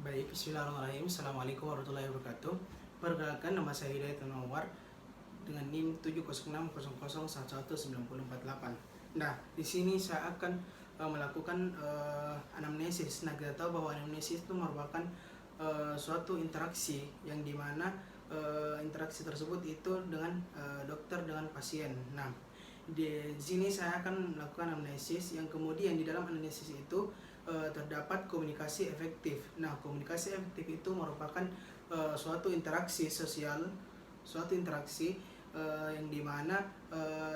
Baik, bismillahirrahmanirrahim. Assalamualaikum warahmatullahi wabarakatuh. Perkenalkan, nama saya Hidayat Anwar dengan NIM 70600119048. Nah, di sini saya akan melakukan anamnesis. Nah, kita tahu bahwa anamnesis itu merupakan suatu interaksi yang dimana interaksi tersebut itu dengan dokter dengan pasien. Nah, di sini saya akan melakukan anamnesis yang kemudian di dalam anamnesis itu terdapat komunikasi efektif. Nah, komunikasi efektif itu merupakan suatu interaksi sosial, suatu interaksi yang dimana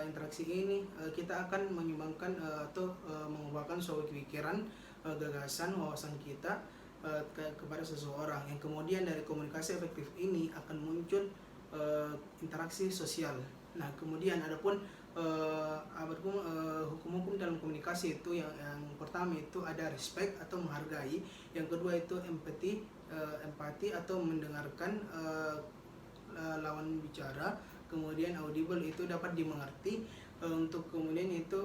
interaksi ini kita akan menyumbangkan atau mengubahkan suatu pikiran, gagasan, wawasan kita kepada seseorang, yang kemudian dari komunikasi efektif ini akan muncul interaksi sosial. Nah, kemudian adapun hukum-hukum dalam komunikasi itu yang pertama itu ada respect atau menghargai, yang kedua itu empati atau mendengarkan lawan bicara, kemudian audible itu dapat dimengerti, untuk kemudian itu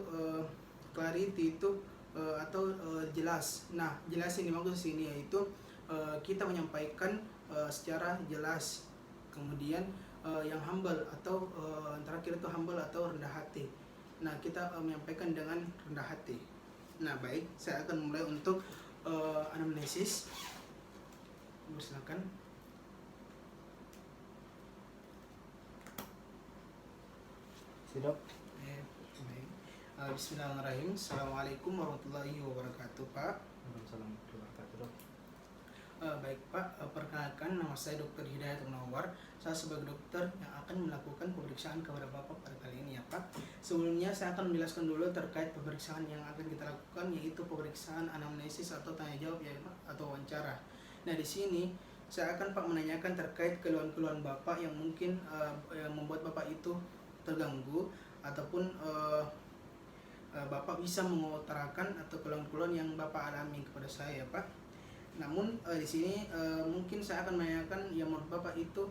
clarity itu jelas. Nah, jelas ini maksud sini yaitu kita menyampaikan secara jelas, kemudian yang humble atau terakhir itu humble atau rendah hati. Nah, kita menyampaikan dengan rendah hati. Nah, baik, saya akan mulai untuk anamnesis. Silakan. Siap. Baik. Bismillahirrahmanirrahim. Assalamualaikum warahmatullahi wabarakatuh, Pak. Waalaikumsalam warahmatullahi wabarakatuh, Dok. Baik Pak, perkenalkan, nama saya Dr. Hidayat Anwar. Saya sebagai dokter yang akan melakukan pemeriksaan kepada Bapak pada kali ini ya Pak. Sebelumnya saya akan menjelaskan dulu terkait pemeriksaan yang akan kita lakukan, yaitu pemeriksaan anamnesis atau tanya jawab ya Pak, atau wawancara. Nah, di sini saya akan Pak menanyakan terkait keluhan-keluhan Bapak yang mungkin yang membuat Bapak itu terganggu, ataupun Bapak bisa mengutarakan atau keluhan-keluhan yang Bapak alami kepada saya ya Pak. Namun di sini mungkin saya akan menanyakan yang menurut Bapak itu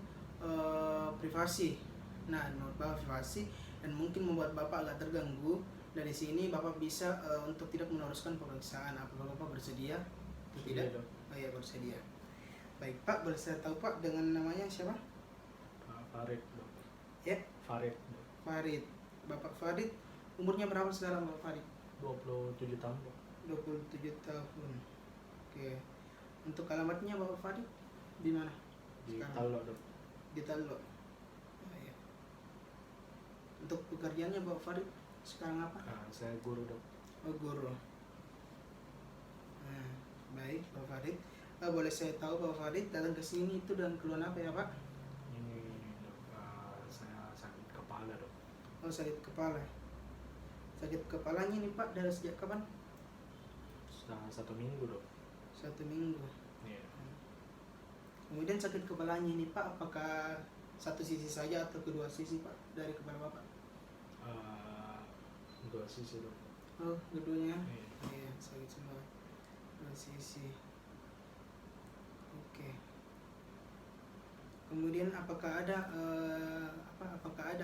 privasi. Nah, menurut Bapak privasi dan mungkin membuat Bapak agak terganggu. Dari sini Bapak bisa untuk tidak meneruskan pemeriksaan. Apakah Bapak bersedia? Tidak? Oh iya, bersedia. Baik Pak, boleh saya tahu Pak dengan namanya siapa? Pak Farid, Dok. Ya, Farid, Dok. Farid. Bapak Farid, umurnya berapa sekarang Bapak Farid? 27 tahun, Dok. 27 tahun. Oke. Untuk alamatnya Bapak Farid di mana? Di Sekarang? Tallo, Dok. Di Tallo. Oh, iya. Untuk pekerjaannya Bapak Farid sekarang apa? Saya guru, Dok. Oh, guru. Nah, baik Bapak Farid. Boleh saya tahu Bapak Farid datang ke sini itu dan keluhan apa ya Pak? Ini, Dok, saya sakit kepala, Dok. Oh, sakit kepala. Sakit kepalanya ini Pak dari sejak kapan? Sudah 1 minggu, Dok. 1 minggu. Iya. Kemudian sakit kepalanya ini Pak, apakah satu sisi saja atau kedua sisi Pak dari kepala Bapak? 2 sisi, Dok. Oh, keduanya. Iya. Iya, sakit semua. Dua sisi. Oke. Kemudian apakah ada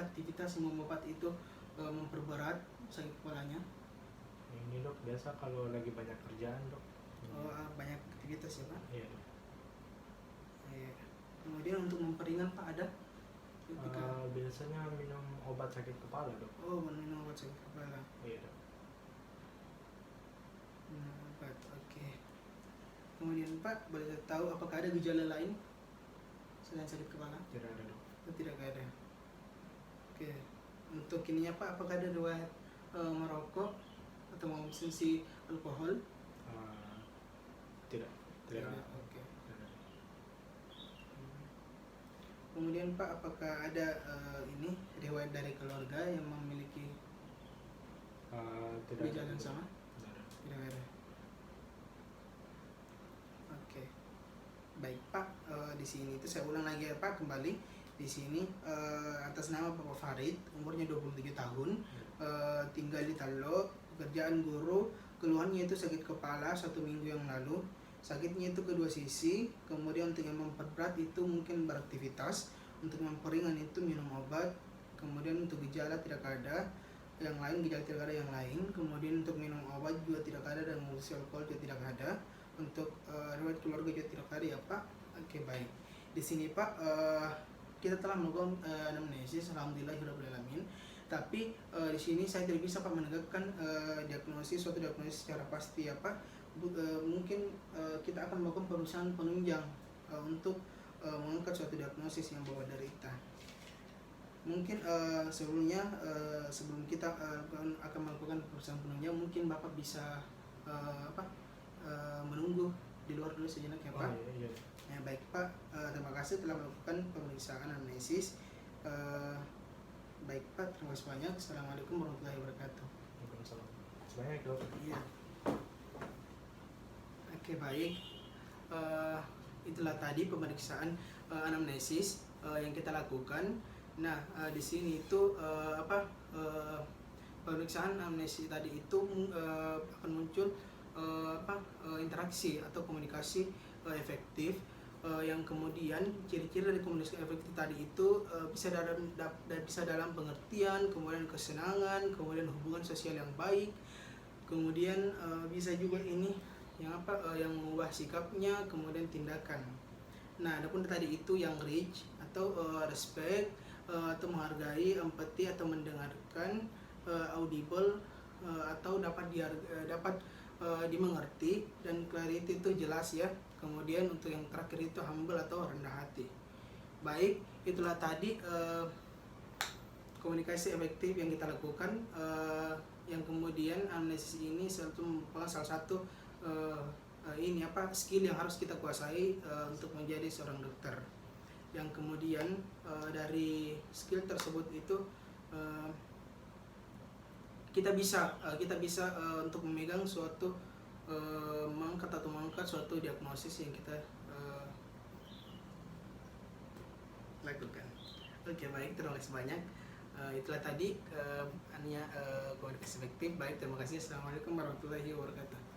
aktivitas yang membuat itu memperberat sakit kepalanya? Ini, Dok, biasa kalau lagi banyak kerjaan, Dok. Oh, banyak aktivitas ya Pak? Iya, Dok. Iya. Kemudian untuk memperingan Pak ada? Biasanya minum obat sakit kepala, Dok. Oh, minum obat sakit kepala. Iya, Dok. Minum obat, oke. Kemudian Pak, boleh saya tahu apakah ada gejala lain selain sakit kepala? Tidak ada, Dok. Oh, tidak ada. Oke. Untuk ininya Pak, apakah ada riwayat merokok atau mengonsumsi alkohol? Tidak. Tidak ada. Oke. Tidak ada. Kemudian Pak, apakah ada ini riwayat dari keluarga yang memiliki Tidak ada, gejala yang Dok. sama? Tidak ada. Tidak ada. Oke. Baik Pak, di sini itu saya ulang lagi ya Pak, kembali di sini atas nama Bapak Farid, umurnya 27 tahun, tinggal di Tallo, pekerjaan guru, keluhannya itu sakit kepala 1 minggu yang lalu. Sakitnya itu kedua sisi, kemudian untuk yang memperberat itu mungkin beraktivitas, untuk memperingan itu minum obat, kemudian untuk gejala tidak ada, yang lain gejala tidak ada yang lain, kemudian untuk minum obat juga tidak ada, dan mengonsumsi alkohol juga tidak ada. untuk riwayat keluarga juga tidak ada ya Pak. Oke, baik. Di sini Pak, kita telah melakukan anamnesis, alhamdulillahirobbilalamin. Tapi di sini saya tidak bisa Pak menegakkan suatu diagnosis secara pasti ya Pak. Mungkin kita akan melakukan perusahaan penunjang untuk mengangkat suatu diagnosis yang Bapak derita. Mungkin sebelum kita akan melakukan perusahaan penunjang, mungkin Bapak bisa menunggu di luar dulu sejenak ya Pak. Iya. Ya, baik Pak, terima kasih telah melakukan pemeriksaan anamnesis. Baik Pak, terima kasih banyak. Assalamualaikum warahmatullahi wabarakatuh. Waalaikumsalam. Sebanyak itu. Iya. Oke, baik. Itulah tadi pemeriksaan anamnesis yang kita lakukan. Nah, di sini itu pemeriksaan anamnesis tadi itu akan muncul interaksi atau komunikasi efektif, yang kemudian ciri-ciri dari komunikasi efektif tadi itu bisa dalam pengertian, kemudian kesenangan, kemudian hubungan sosial yang baik, kemudian bisa juga ini yang mengubah sikapnya, kemudian tindakan. Nah, adapun tadi itu yang reach atau respect atau menghargai, empati atau mendengarkan, audible atau dapat dimengerti, dan clarity itu jelas ya. Kemudian untuk yang terakhir itu humble atau rendah hati. Baik, itulah tadi komunikasi efektif yang kita lakukan, yang kemudian anamnesis ini merupakan salah satu skill yang harus kita kuasai untuk menjadi seorang dokter. Yang kemudian dari skill tersebut itu kita bisa untuk memegang suatu mengangkat suatu diagnosis yang kita lakukan. Oke, baik, terima kasih banyak. Itulah tadi komunikasi efektif. Baik, terima kasih. Assalamualaikum warahmatullahi wabarakatuh.